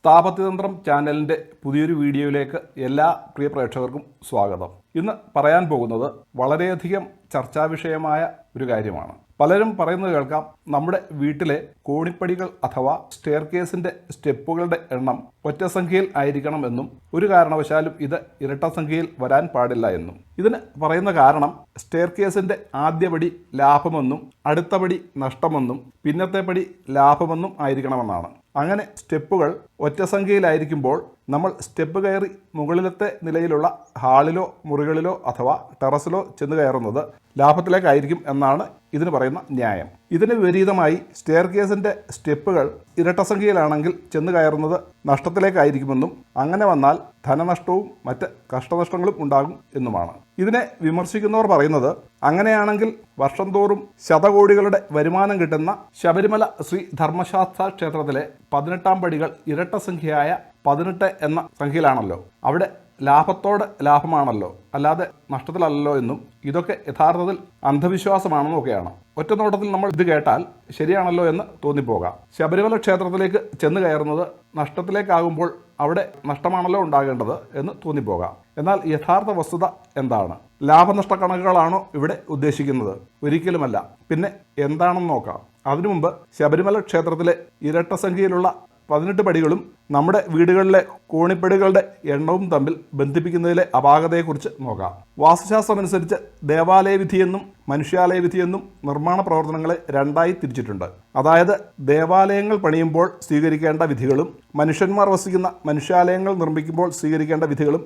സ്ഥാപത്യതന്ത്രം ചാനലിൻ്റെ പുതിയൊരു വീഡിയോയിലേക്ക് എല്ലാ പ്രിയ പ്രേക്ഷകർക്കും സ്വാഗതം. ഇന്ന് പറയാൻ പോകുന്നത് വളരെയധികം ചർച്ചാ വിഷയമായ ഒരു കാര്യമാണ്. പലരും പറയുന്നത് കേൾക്കാം, നമ്മുടെ വീട്ടിലെ കോണിപ്പടികൾ അഥവാ സ്റ്റെയർകേസിൻ്റെ സ്റ്റെപ്പുകളുടെ എണ്ണം ഒറ്റസംഖ്യയിൽ ആയിരിക്കണമെന്നും ഒരു കാരണവശാലും ഇത് ഇരട്ടസംഖ്യയിൽ വരാൻ പാടില്ല എന്നും. ഇതിന് പറയുന്ന കാരണം സ്റ്റെയർകേസിൻ്റെ ആദ്യ പടി ലാഭമെന്നും അടുത്ത പടി നഷ്ടമെന്നും പിന്നത്തെ പടി ലാഭമെന്നും ആയിരിക്കണമെന്നാണ്. അങ്ങനെ സ്റ്റെപ്പുകൾ ഒറ്റസംഖ്യയിലായിരിക്കുമ്പോൾ നമ്മൾ സ്റ്റെപ്പ് കയറി മുകളിലത്തെ നിലയിലുള്ള ഹാളിലോ മുറികളിലോ അഥവാ ടെറസിലോ ചെന്ന് കയറുന്നത് ലാഭത്തിലേക്കായിരിക്കും എന്നാണ് ഇതിന് പറയുന്ന ന്യായം. ഇതിന് വിപരീതമായി സ്റ്റെയർകേസിൻ്റെ സ്റ്റെപ്പുകൾ ഇരട്ടസംഖ്യയിലാണെങ്കിൽ ചെന്ന് കയറുന്നത് നഷ്ടത്തിലേക്കായിരിക്കുമെന്നും അങ്ങനെ വന്നാൽ ധനനഷ്ടവും മറ്റ് കഷ്ടനഷ്ടങ്ങളും ഉണ്ടാകും എന്നുമാണ്. ഇതിനെ വിമർശിക്കുന്നവർ പറയുന്നത്, അങ്ങനെയാണെങ്കിൽ വർഷം തോറും ശതകോടികളുടെ വരുമാനം കിട്ടുന്ന ശബരിമല ശ്രീ ധർമ്മശാസ്ത്ര ക്ഷേത്രത്തിലെ 18 പടികൾ ഇരട്ടസംഖ്യയായ 18 എന്ന സംഖ്യയിലാണല്ലോ, അവിടെ ലാഭത്തോട് ലാഭമാണല്ലോ, അല്ലാതെ നഷ്ടത്തിലല്ലോ എന്നും ഇതൊക്കെ യഥാർത്ഥത്തിൽ അന്ധവിശ്വാസമാണെന്നും ഒക്കെയാണ്. ഒറ്റ നോട്ടത്തിൽ നമ്മൾ ഇത് കേട്ടാൽ ശരിയാണല്ലോ എന്ന് തോന്നിപ്പോകാം. ശബരിമല ക്ഷേത്രത്തിലേക്ക് ചെന്ന് കയറുന്നത് നഷ്ടത്തിലേക്കാകുമ്പോൾ അവിടെ നഷ്ടമാണല്ലോ ഉണ്ടാകേണ്ടത് എന്ന് തോന്നിപ്പോകാം. എന്നാൽ യഥാർത്ഥ വസ്തുത എന്താണ്? ലാഭനഷ്ട കണക്കുകളാണോ ഇവിടെ ഉദ്ദേശിക്കുന്നത്? ഒരിക്കലുമല്ല. പിന്നെ എന്താണെന്ന് നോക്കാം. അതിനു മുമ്പ് ശബരിമല ക്ഷേത്രത്തിലെ ഇരട്ടസംഖ്യയിലുള്ള 18 പടികളും നമ്മുടെ വീടുകളിലെ കോണിപ്പടികളുടെ എണ്ണവും തമ്മിൽ ബന്ധിപ്പിക്കുന്നതിലെ അപാകതയെക്കുറിച്ച് നോക്കാം. വാസ്തുശാസ്ത്രമനുസരിച്ച് ദേവാലയ വിധിയെന്നും മനുഷ്യാലയ വിധിയെന്നും നിർമ്മാണ പ്രവർത്തനങ്ങളെ രണ്ടായി തിരിച്ചിട്ടുണ്ട്. അതായത് ദേവാലയങ്ങൾ പണിയുമ്പോൾ സ്വീകരിക്കേണ്ട വിധികളും മനുഷ്യന്മാർ വസിക്കുന്ന മനുഷ്യാലയങ്ങൾ നിർമ്മിക്കുമ്പോൾ സ്വീകരിക്കേണ്ട വിധികളും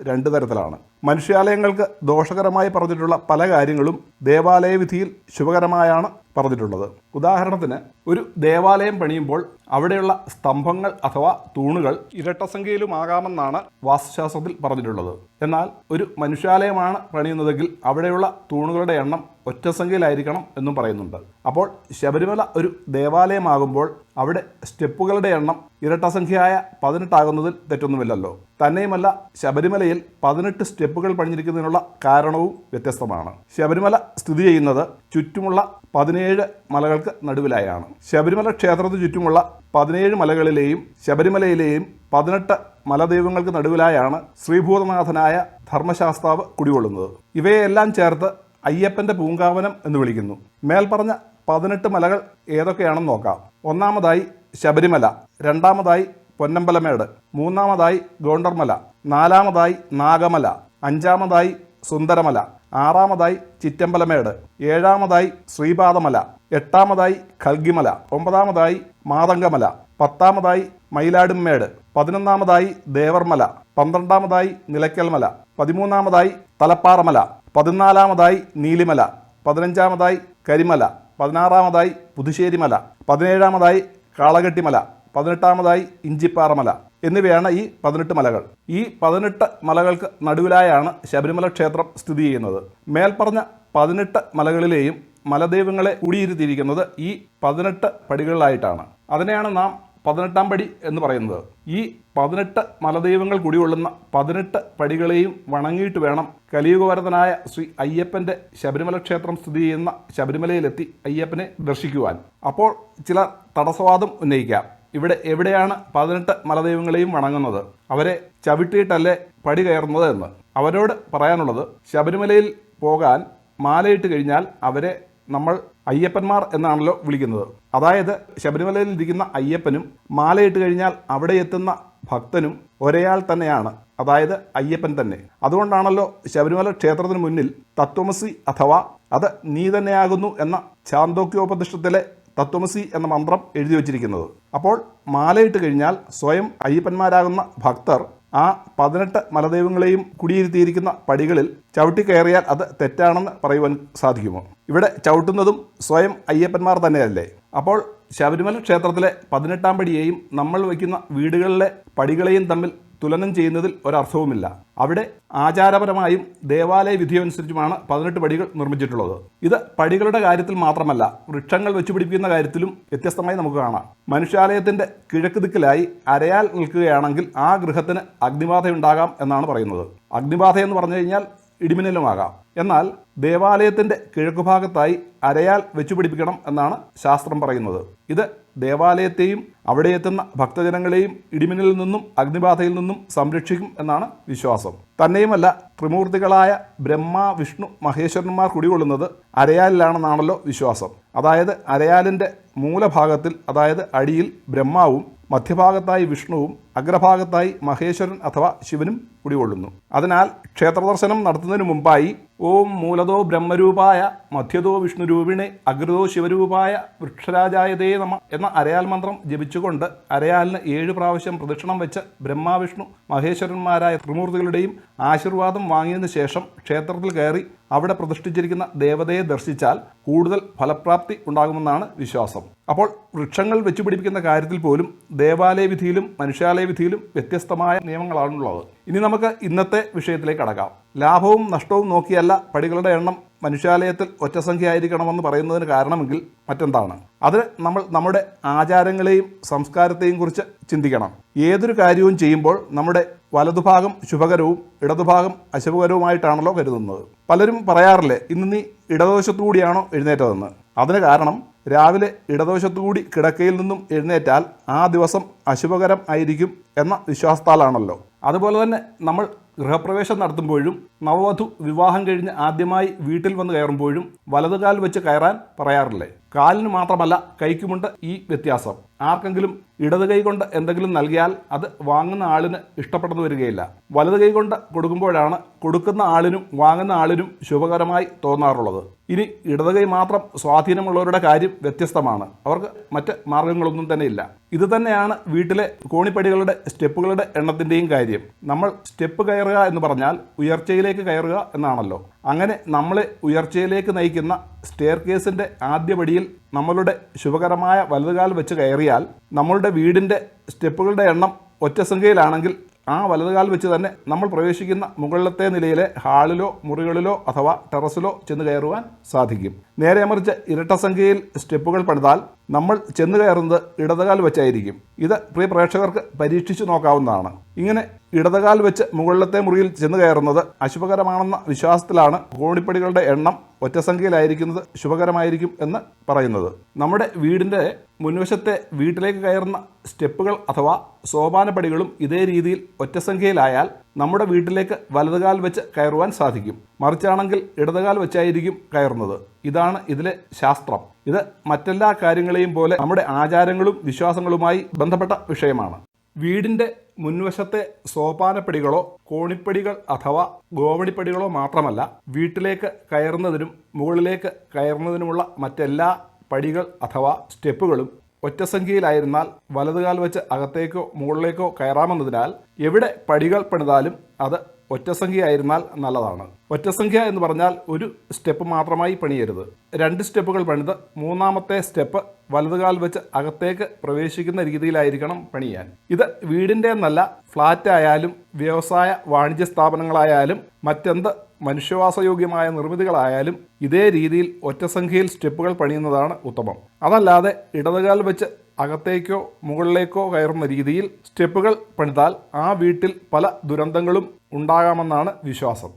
രണ്ട് തരത്തിലാണ്. മനുഷ്യാലയങ്ങൾക്ക് ദോഷകരമായി പറഞ്ഞിട്ടുള്ള പല കാര്യങ്ങളും ദേവാലയ വിധിയിൽ ശുഭകരമായാണ് പറഞ്ഞിട്ടുള്ളത്. ഉദാഹരണത്തിന്, ഒരു ദേവാലയം പണിയുമ്പോൾ അവിടെയുള്ള സ്തംഭങ്ങൾ അഥവാ തൂണുകൾ ഇരട്ടസംഖ്യയിലുമാകാമെന്നാണ് വാസ്തുശാസ്ത്രത്തിൽ പറഞ്ഞിട്ടുള്ളത്. എന്നാൽ ഒരു മനുഷ്യാലയമാണ് പണിയുന്നതെങ്കിൽ അവിടെയുള്ള തൂണുകളുടെ എണ്ണം ഒറ്റസംഖ്യയിലായിരിക്കണം എന്നും പറയുന്നുണ്ട്. അപ്പോൾ ശബരിമല ഒരു ദേവാലയമാകുമ്പോൾ അവിടെ സ്റ്റെപ്പുകളുടെ എണ്ണം ഇരട്ടസംഖ്യയായ 18 ആകുന്നതിൽ തെറ്റൊന്നുമില്ലല്ലോ. തന്നെയുമല്ല, ശബരിമലയിൽ 18 സ്റ്റെപ്പുകൾ പണിഞ്ഞിരിക്കുന്നതിനുള്ള കാരണവും വ്യത്യസ്തമാണ്. ശബരിമല സ്ഥിതി ചെയ്യുന്നത് ചുറ്റുമുള്ള 17 മലകൾക്ക് നടുവിലായാണ്. ശബരിമല ക്ഷേത്രത്തിന് ചുറ്റുമുള്ള 17 മലകളിലെയും ശബരിമലയിലെയും 18 മലദൈവങ്ങൾക്ക് നടുവിലായാണ് ശ്രീഭൂതനാഥനായ ധർമ്മശാസ്താവ് കുടികൊള്ളുന്നത്. ഇവയെല്ലാം ചേർത്ത് അയ്യപ്പൻ്റെ പൂങ്കാവനം എന്ന് വിളിക്കുന്നു. മേൽപ്പറഞ്ഞ 18 മലകൾ ഏതൊക്കെയാണെന്ന് നോക്കാം. ഒന്നാമതായി ശബരിമല, രണ്ടാമതായി പൊന്നമ്പലമേട്, മൂന്നാമതായി ഗോണ്ടർമല, നാലാമതായി നാഗമല, അഞ്ചാമതായി സുന്ദരമല, ആറാമതായി ചിറ്റമ്പലമേട്, ഏഴാമതായി ശ്രീപാദമല, എട്ടാമതായി കൽഗിമല, ഒമ്പതാമതായി മാതങ്കമല, പത്താമതായി മയിലാടുംമേട്, 11ാമതായി ദേവർമല, 12ാമതായി നിലയ്ക്കൽമല, 13ാമതായി തലപ്പാറമല, 14ാമതായി നീലിമല, 15ാമതായി കരിമല, 16ാമതായി പുതുശ്ശേരിമല, 17ാമതായി കാളകെട്ടിമല, 18ാമതായി ഇഞ്ചിപ്പാറമല എന്നിവയാണ് ഈ 18 മലകൾ. ഈ 18 മലകൾക്ക് നടുവിലായാണ് ശബരിമല ക്ഷേത്രം സ്ഥിതി ചെയ്യുന്നത്. മേൽപ്പറഞ്ഞ 18 മലകളിലെയും മലദൈവങ്ങളെ കുടിയിരുത്തിയിരിക്കുന്നത് ഈ 18 പടികളിലായിട്ടാണ്. അതിനെയാണ് നാം 18ാം പടി എന്ന് പറയുന്നത്. ഈ 18 മലദൈവങ്ങൾ കുടികൊള്ളുന്ന 18 പടികളെയും വണങ്ങിയിട്ട് വേണം കലിയുഗവരതനായ ശ്രീ അയ്യപ്പൻ്റെ ശബരിമല ക്ഷേത്രം സ്ഥിതി ചെയ്യുന്ന ശബരിമലയിലെത്തി അയ്യപ്പനെ ദർശിക്കുവാൻ. അപ്പോൾ ചിലർ തടസ്സവാദം ഉന്നയിക്കാം, ഇവിടെ എവിടെയാണ് 18 മലദൈവങ്ങളെയും വണങ്ങുന്നത്? അവരെ ചവിട്ടിയിട്ടല്ലേ പടി കയറുന്നത് എന്ന്. അവരോട് പറയാനുള്ളത്, ശബരിമലയിൽ പോകാൻ മാലയിട്ട് കഴിഞ്ഞാൽ അവരെ നമ്മൾ അയ്യപ്പന്മാർ എന്നാണല്ലോ വിളിക്കുന്നത്. അതായത് ശബരിമലയിൽ ഇരിക്കുന്ന അയ്യപ്പനും മാലയിട്ട് കഴിഞ്ഞാൽ അവിടെ എത്തുന്ന ഭക്തനും ഒരേയാൾ തന്നെയാണ്, അതായത് അയ്യപ്പൻ തന്നെ. അതുകൊണ്ടാണല്ലോ ശബരിമല ക്ഷേത്രത്തിന് മുന്നിൽ തത്വമസി അഥവാ അത് നീ തന്നെയാകുന്നു എന്ന ഛാന്തോക്യോപനിഷത്തിലെ തത്വമസി എന്ന മന്ത്രം എഴുതി വച്ചിരിക്കുന്നത്. അപ്പോൾ മാലയിട്ട് കഴിഞ്ഞാൽ സ്വയം അയ്യപ്പന്മാരാകുന്ന ഭക്തർ ആ 18 മലദൈവങ്ങളെയും കുടിയിരുത്തിയിരിക്കുന്ന പടികളിൽ ചവിട്ടിക്കയറിയാൽ അത് തെറ്റാണെന്ന് പറയുവാൻ സാധിക്കുമോ? ഇവിടെ ചവിട്ടുന്നതും സ്വയം അയ്യപ്പന്മാർ തന്നെയല്ലേ? അപ്പോൾ ശബരിമല ക്ഷേത്രത്തിലെ 18ാം പടിയെയും നമ്മൾ വയ്ക്കുന്ന വീടുകളിലെ പടികളെയും തമ്മിൽ തുലനം ചെയ്യുന്നതിൽ ഒരർത്ഥവുമില്ല. അവിടെ ആചാരപരമായും ദേവാലയ വിധിയനുസരിച്ചുമാണ് 18 പടികൾ നിർമ്മിച്ചിട്ടുള്ളത്. ഇത് പടികളുടെ കാര്യത്തിൽ മാത്രമല്ല, വൃക്ഷങ്ങൾ വെച്ചുപിടിപ്പിക്കുന്ന കാര്യത്തിലും വ്യത്യസ്തമായി നമുക്ക് കാണാം. മനുഷ്യാലയത്തിൻ്റെ കിഴക്ക് ദിക്കിലായി അരയാൽ നിൽക്കുകയാണെങ്കിൽ ആ ഗൃഹത്തിന് അഗ്നിബാധയുണ്ടാകാം എന്നാണ് പറയുന്നത്. അഗ്നിബാധ എന്ന് പറഞ്ഞു കഴിഞ്ഞാൽ ഇടിമിന്നലുമാകാം. എന്നാൽ ദേവാലയത്തിൻ്റെ കിഴക്കുഭാഗത്തായി അരയാൽ വെച്ചുപിടിപ്പിക്കണം എന്നാണ് ശാസ്ത്രം പറയുന്നത്. ഇത് ദേവാലയത്തെയും അവിടെ എത്തുന്ന ഭക്തജനങ്ങളെയും ഇടിമിന്നലിൽ നിന്നും അഗ്നിബാധയിൽ നിന്നും സംരക്ഷിക്കും എന്നാണ് വിശ്വാസം. തന്നെയുമല്ല, ത്രിമൂർത്തികളായ ബ്രഹ്മ, വിഷ്ണു, മഹേശ്വരന്മാർ കുടികൊള്ളുന്നത് അരയാലിലാണെന്നാണല്ലോ വിശ്വാസം. അതായത് അരയാലിൻ്റെ മൂലഭാഗത്തിൽ, അതായത് അടിയിൽ ബ്രഹ്മാവും, മധ്യഭാഗത്തായി വിഷ്ണുവും, അഗ്രഭാഗത്തായി മഹേശ്വരൻ അഥവാ ശിവനും കുടികൊള്ളുന്നു. അതിനാൽ ക്ഷേത്രദർശനം നടത്തുന്നതിന് മുമ്പായി ഓം മൂലതോ ബ്രഹ്മരൂപായ മധ്യതോ വിഷ്ണുരൂപിണെ അഗ്രതോ ശിവരൂപായ വൃക്ഷരാജായതേ നമ എന്ന അരയാൽ മന്ത്രം ജപിച്ചുകൊണ്ട് അരയാലിന് 7 പ്രാവശ്യം പ്രദക്ഷിണം വെച്ച് ബ്രഹ്മ, വിഷ്ണു, മഹേശ്വരന്മാരായ ത്രിമൂർത്തികളുടെയും ആശീർവാദം വാങ്ങിയതിനു ശേഷം ക്ഷേത്രത്തിൽ കയറി അവിടെ പ്രതിഷ്ഠിച്ചിരിക്കുന്ന ദേവതയെ ദർശിച്ചാൽ കൂടുതൽ ഫലപ്രാപ്തി ഉണ്ടാകുമെന്നാണ് വിശ്വാസം. അപ്പോൾ വൃക്ഷങ്ങൾ വെച്ചുപിടിപ്പിക്കുന്ന കാര്യത്തിൽ പോലും ദേവാലയ വിധിയിലും മനുഷ്യാലയ വിധിയിലും വ്യത്യസ്തമായ നിയമങ്ങളാണുള്ളത്. ഇനി നമുക്ക് ഇന്നത്തെ വിഷയത്തിലേക്ക് കടക്കാം. ലാഭവും നഷ്ടവും നോക്കിയല്ല പടികളുടെ എണ്ണം മനുഷ്യാലയത്തിൽ ഒറ്റസംഖ്യ ആയിരിക്കണമെന്ന് പറയുന്നതിന് കാരണമെങ്കിൽ മറ്റെന്താണ്? അതിന് നമ്മൾ നമ്മുടെ ആചാരങ്ങളെയും സംസ്കാരത്തെയും കുറിച്ച് ചിന്തിക്കണം. ഏതൊരു കാര്യവും ചെയ്യുമ്പോൾ നമ്മുടെ വലതുഭാഗം ശുഭകരവും ഇടതുഭാഗം അശുഭകരവുമായിട്ടാണല്ലോ കരുതുന്നത്. പലരും പറയാറില്ലേ, ഇന്ന് നീ ഇടതുവശത്തുകൂടിയാണോ എഴുന്നേറ്റതെന്ന്. അതിന് കാരണം രാവിലെ ഇടതുവശത്തുകൂടി കിടക്കയിൽ നിന്നും എഴുന്നേറ്റാൽ ആ ദിവസം അശുഭകരം ആയിരിക്കും എന്ന വിശ്വാസത്താലാണല്ലോ. അതുപോലെ തന്നെ നമ്മൾ ഗൃഹപ്രവേശം നടത്തുമ്പോഴും നവവധു വിവാഹം കഴിഞ്ഞ് ആദ്യമായി വീട്ടിൽ വന്ന് കയറുമ്പോഴും വലതുകാൽ വെച്ച് കയറാൻ പറയാറില്ലേ? കാലിന് മാത്രമല്ല കൈക്കുമുണ്ട് ഈ വ്യത്യാസം. ആർക്കെങ്കിലും ഇടത് കൈ കൊണ്ട് എന്തെങ്കിലും നൽകിയാൽ അത് വാങ്ങുന്ന ആളിന് ഇഷ്ടപ്പെട്ടെന്ന് വരികയില്ല. വലത് കൈ കൊണ്ട് കൊടുക്കുമ്പോഴാണ് കൊടുക്കുന്ന ആളിനും വാങ്ങുന്ന ആളിനും ശുഭകരമായി തോന്നാറുള്ളത്. ഇനി ഇടത് കൈ മാത്രം സ്വാധീനമുള്ളവരുടെ കാര്യം വ്യത്യസ്തമാണ്. അവർക്ക് മറ്റ് മാർഗങ്ങളൊന്നും തന്നെ ഇല്ല. ഇത് തന്നെയാണ് വീട്ടിലെ കോണിപ്പടികളുടെ സ്റ്റെപ്പുകളുടെ എണ്ണത്തിൻ്റെയും കാര്യം. നമ്മൾ സ്റ്റെപ്പ് കയറുക എന്ന് പറഞ്ഞാൽ ഉയർച്ചയിലേക്ക് കയറുക എന്നാണല്ലോ. അങ്ങനെ നമ്മളെ ഉയർച്ചയിലേക്ക് നയിക്കുന്ന സ്റ്റെയർ കേസിൻ്റെ ആദ്യപടിയിൽ നമ്മളുടെ ശുഭകരമായ വലതുകാൽ വെച്ച് കയറിയാൽ നമ്മളുടെ വീടിൻ്റെ സ്റ്റെപ്പുകളുടെ എണ്ണം ഒറ്റസംഖ്യയിലാണെങ്കിൽ ആ വലതുകാൽ വെച്ച് തന്നെ നമ്മൾ പ്രവേശിക്കുന്ന മുകളിലത്തെ നിലയിലെ ഹാളിലോ മുറികളിലോ അഥവാ ടെറസിലോ ചെന്ന് കയറുവാൻ സാധിക്കും. നേരെ മറിച്ച് ഇരട്ട സംഖ്യയിൽ സ്റ്റെപ്പുകൾ പണിതാൽ നമ്മൾ ചെന്ന് കയറുന്നത് ഇടതുകാൽ വെച്ചായിരിക്കും. ഇത് പ്രിയ പ്രേക്ഷകർക്ക് പരീക്ഷിച്ചു നോക്കാവുന്നതാണ്. ഇങ്ങനെ ഇടതുകാൽ വെച്ച് മുകളിലത്തെ മുറിയിൽ ചെന്ന് കയറുന്നത് അശുഭകരമാണെന്ന വിശ്വാസത്തിലാണ് കോണിപ്പടികളുടെ എണ്ണം ഒറ്റസംഖ്യയിലായിരിക്കുന്നത് ശുഭകരമായിരിക്കും എന്ന് പറയുന്നത്. നമ്മുടെ വീടിൻ്റെ മുൻവശത്തെ വീട്ടിലേക്ക് കയറുന്ന സ്റ്റെപ്പുകൾ അഥവാ സോപാനപ്പടികളും ഇതേ രീതിയിൽ ഒറ്റസംഖ്യയിലായാൽ നമ്മുടെ വീട്ടിലേക്ക് വലതുകാൽ വെച്ച് കയറുവാൻ സാധിക്കും. മറിച്ചാണെങ്കിൽ ഇടതുകാൽ വെച്ചായിരിക്കും കയറുന്നത്. ഇതാണ് ഇതിലെ ശാസ്ത്രം. ഇത് മറ്റെല്ലാ കാര്യങ്ങളെയും പോലെ നമ്മുടെ ആചാരങ്ങളും വിശ്വാസങ്ങളുമായി ബന്ധപ്പെട്ട വിഷയമാണ്. വീടിൻ്റെ മുൻവശത്തെ സോപാനപ്പടികളോ കോണിപ്പടികൾ അഥവാ ഗോവണിപ്പടികളോ മാത്രമല്ല, വീട്ടിലേക്ക് കയറുന്നതിനും മുകളിലേക്ക് കയറുന്നതിനുമുള്ള മറ്റെല്ലാ പടികൾ അഥവാ സ്റ്റെപ്പുകളും ഒറ്റസംഖ്യയിലായിരുന്നാൽ വലതുകാൽ വെച്ച് അകത്തേക്കോ മുകളിലേക്കോ കയറാമെന്നതിനാൽ എവിടെ പടികൾ പണിതാലും അത് ഒറ്റസംഖ്യയായിരുന്നാൽ നല്ലതാണ്. ഒറ്റസംഖ്യ എന്ന് പറഞ്ഞാൽ ഒരു സ്റ്റെപ്പ് മാത്രമായി പണിയരുത്. 2 സ്റ്റെപ്പുകൾ പണിത് മൂന്നാമത്തെ സ്റ്റെപ്പ് വലതുകാൽ വെച്ച് അകത്തേക്ക് പ്രവേശിക്കുന്ന രീതിയിലായിരിക്കണം പണിയാൻ. ഇത് വീടിൻ്റെ എന്നല്ല, ഫ്ലാറ്റ് ആയാലും വ്യവസായ വാണിജ്യ സ്ഥാപനങ്ങളായാലും മറ്റെന്ത് മനുഷ്യവാസയോഗ്യമായ നിർമ്മിതികളായാലും ഇതേ രീതിയിൽ ഒറ്റസംഖ്യയിൽ സ്റ്റെപ്പുകൾ പണിയുന്നതാണ് ഉത്തമം. അതല്ലാതെ ഇടതുകാൽ വെച്ച് അകത്തേക്കോ മുകളിലേക്കോ കയറുന്ന രീതിയിൽ സ്റ്റെപ്പുകൾ പണിതാൽ ആ വീട്ടിൽ പല ദുരന്തങ്ങളും ഉണ്ടാകാമെന്നാണ് വിശ്വാസം.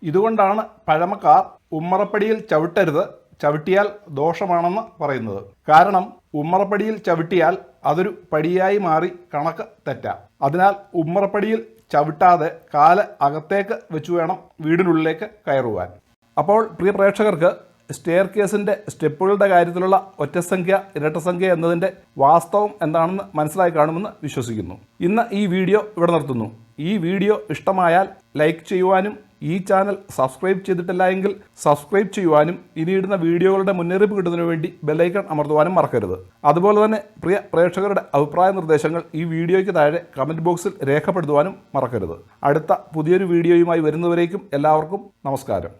ഇതുകൊണ്ടാണ് പഴമക്കാർ ഉമ്മറപ്പടിയിൽ ചവിട്ടരുത്, ചവിട്ടിയാൽ ദോഷമാണെന്ന് പറയുന്നത്. കാരണം ഉമ്മറപ്പടിയിൽ ചവിട്ടിയാൽ അതൊരു പടിയായി മാറി കണക്ക് തെറ്റാം. അതിനാൽ ഉമ്മറപ്പടിയിൽ ചവിട്ടാതെ കാല് അകത്തേക്ക് വെച്ച് വേണം വീടിനുള്ളിലേക്ക് കയറുവാൻ. അപ്പോൾ പ്രിയ പ്രേക്ഷകർക്ക് സ്റ്റെയർ കേസിൻ്റെ സ്റ്റെപ്പുകളുടെ കാര്യത്തിലുള്ള ഒറ്റസംഖ്യ ഇരട്ടസംഖ്യ എന്നതിൻ്റെ വാസ്തവം എന്താണെന്ന് മനസ്സിലായി കാണുമെന്ന് വിശ്വസിക്കുന്നു. ഇന്ന് ഈ വീഡിയോ ഇവിടെ നിർത്തുന്നു. ഈ വീഡിയോ ഇഷ്ടമായാൽ ലൈക്ക് ചെയ്യുവാനും ഈ ചാനൽ സബ്സ്ക്രൈബ് ചെയ്തിട്ടില്ല എങ്കിൽ സബ്സ്ക്രൈബ് ചെയ്യുവാനും ഇനിയിടുന്ന വീഡിയോകളുടെ മുന്നറിയിപ്പ് കിട്ടുന്നതിന് വേണ്ടി ബെല്ലൈക്കൺ അമർത്തുവാനും മറക്കരുത്. അതുപോലെ തന്നെ പ്രിയ പ്രേക്ഷകരുടെ അഭിപ്രായ നിർദ്ദേശങ്ങൾ ഈ വീഡിയോയ്ക്ക് താഴെ കമൻറ്റ് ബോക്സിൽ രേഖപ്പെടുത്തുവാനും മറക്കരുത്. അടുത്ത പുതിയൊരു വീഡിയോയുമായി വരുന്നവരേക്കും എല്ലാവർക്കും നമസ്കാരം.